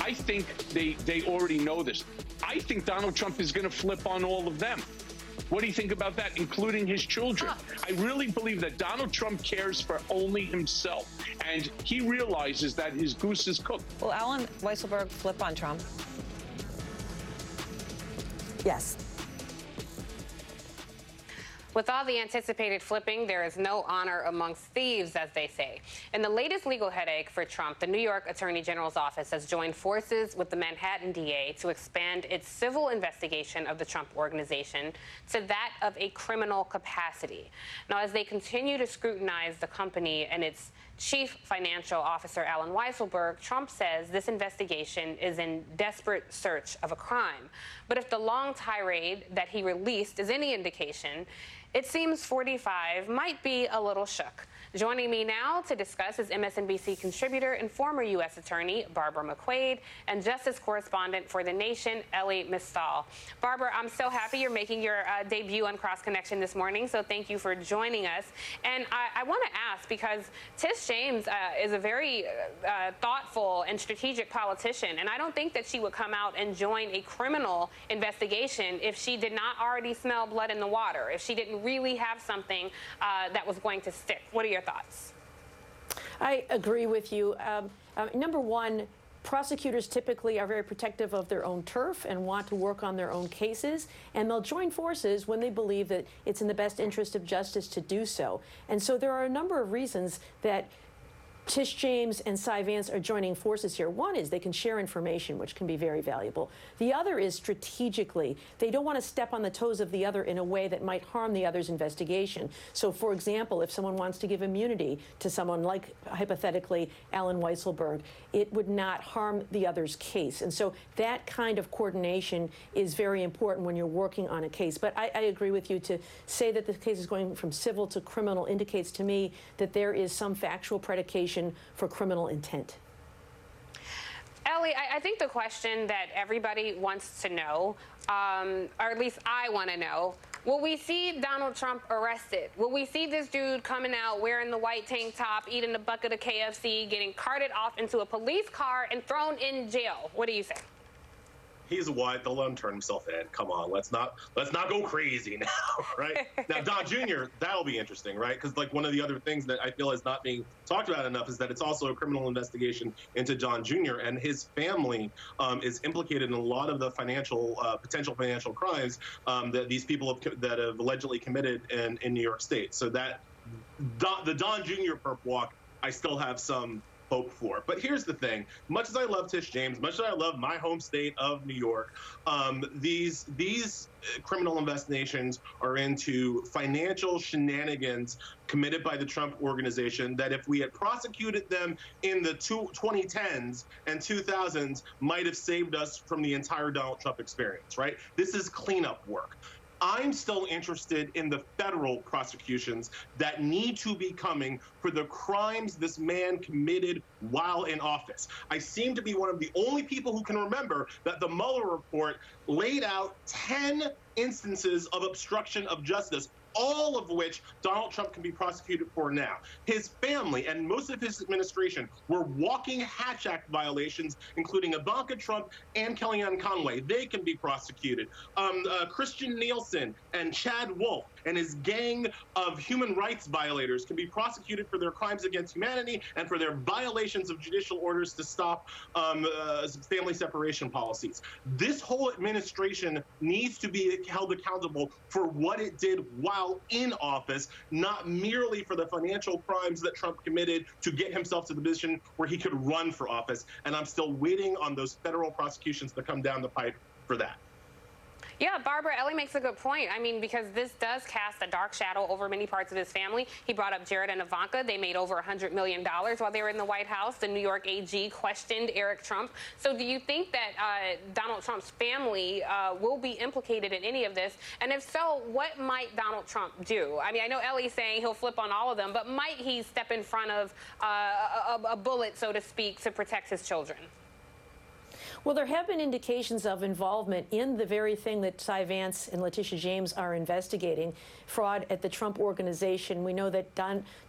I think they already know this. I think Donald Trump is going to flip on all of them. What do you think about that, including his children? I really believe that Donald Trump cares for only himself, and he realizes that his goose is cooked. Will Alan Weisselberg flip on Trump? Yes. With all the anticipated flipping, there is no honor amongst thieves, as they say. In the latest legal headache for Trump, the New York Attorney General's office has joined forces with the Manhattan DA to expand its civil investigation of the Trump Organization to that of a criminal capacity. Now, as they continue to scrutinize the company and its Chief Financial Officer Alan Weisselberg, Trump says this investigation is in desperate search of a crime. But if the long tirade that he released is any indication, it seems 45 might be a little shook. Joining me now to discuss is MSNBC contributor and former U.S. Attorney Barbara McQuade and Justice correspondent for The Nation, Elie Mystal. Barbara, I'm so happy you're making your debut on Cross Connection this morning, so thank you for joining us. And I want to ask, because Tish James is a very thoughtful and strategic politician, and I don't think that she would come out and join a criminal investigation if she did not already smell blood in the water, if she didn't really have something that was going to stick. What are your thoughts? I agree with you. Number one, prosecutors typically are very protective of their own turf and want to work on their own cases, and they'll join forces when they believe that it's in the best interest of justice to do so. And so there are a number of reasons that Tish James and Cy Vance are joining forces here. One is they can share information, which can be very valuable. The other is strategically. They don't want to step on the toes of the other in a way that might harm the other's investigation. So, for example, if someone wants to give immunity to someone like, hypothetically, Alan Weisselberg, it would not harm the other's case. And so that kind of coordination is very important when you're working on a case. But I agree with you. To say that the case is going from civil to criminal indicates to me that there is some factual predication for criminal intent. Elie, I think the question that everybody wants to know, or at least I want to know, will we see Donald Trump arrested? Will we see this dude coming out wearing the white tank top, eating a bucket of KFC, getting carted off into a police car and thrown in jail? What do you say? He's white. They'll let him turn himself in. Come on, let's not go crazy now, right? Now, Don Jr., that'll be interesting, right? Because like one of the other things that I feel is not being talked about enough is that it's also a criminal investigation into Don Jr. and his family is implicated in a lot of the potential financial crimes that these people that have allegedly committed in New York State. So that the Don Jr. perp walk, I still have some hope for. But here's the thing, much as I love Tish James, much as I love my home state of New York, these criminal investigations are into financial shenanigans committed by the Trump Organization that if we had prosecuted them in the 2010s and 2000s might have saved us from the entire Donald Trump experience, right? This is cleanup work. I'm still interested in the federal prosecutions that need to be coming for the crimes this man committed while in office. I seem to be one of the only people who can remember that the Mueller report laid out 10 instances of obstruction of justice, all of which Donald Trump can be prosecuted for now. His family and most of his administration were walking Hatch Act violations, including Ivanka Trump and Kellyanne Conway. They can be prosecuted. Christian Nielsen and Chad Wolf and his gang of human rights violators can be prosecuted for their crimes against humanity and for their violations of judicial orders to stop family separation policies. This whole administration needs to be held accountable for what it did while in office, not merely for the financial crimes that Trump committed to get himself to the position where he could run for office. And I'm still waiting on those federal prosecutions to come down the pipe for that. Yeah, Barbara, Elie makes a good point. I mean, because this does cast a dark shadow over many parts of his family. He brought up Jared and Ivanka. They made over $100 million while they were in the White House. The New York AG questioned Eric Trump. So do you think that Donald Trump's family will be implicated in any of this? And if so, what might Donald Trump do? I mean, I know Elie's saying he'll flip on all of them, but might he step in front of a bullet, so to speak, to protect his children? Well, there have been indications of involvement in the very thing that Cy Vance and Letitia James are investigating, fraud at the Trump Organization. We know that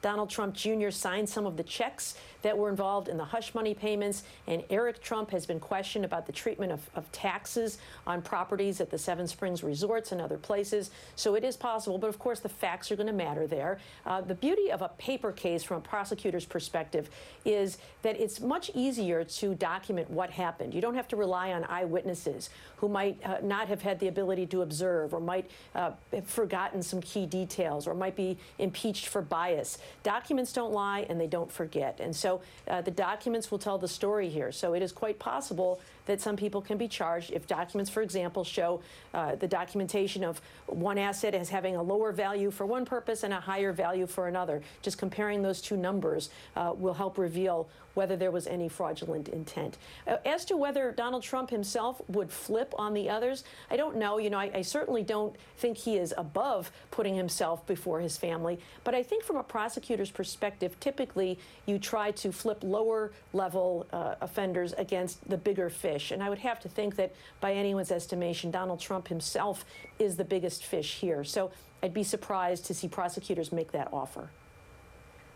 Donald Trump Jr. signed some of the checks that were involved in the hush money payments, and Eric Trump has been questioned about the treatment of taxes on properties at the Seven Springs resorts and other places. So it is possible, but of course the facts are going to matter there. The beauty of a paper case from a prosecutor's perspective is that it's much easier to document what happened. You don't have to rely on eyewitnesses who might not have had the ability to observe, or might have forgotten some key details, or might be impeached for bias. Documents don't lie and they don't forget. And so the documents will tell the story here. So it is quite possible that some people can be charged if documents, for example, show the documentation of one asset as having a lower value for one purpose and a higher value for another. Just comparing those two numbers will help reveal whether there was any fraudulent intent. As to whether Donald Trump himself would flip on the others, I don't know. You know, I certainly don't think he is above putting himself before his family. But I think from a prosecutor's perspective, typically you try to flip lower level offenders against the bigger fish. And I would have to think that by anyone's estimation, Donald Trump himself is the biggest fish here. So I'd be surprised to see prosecutors make that offer.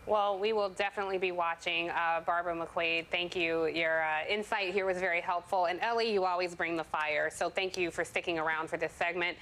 Well, we will definitely be watching. Barbara McQuaid, thank you. Your insight here was very helpful. And Elie, you always bring the fire. So thank you for sticking around for this segment.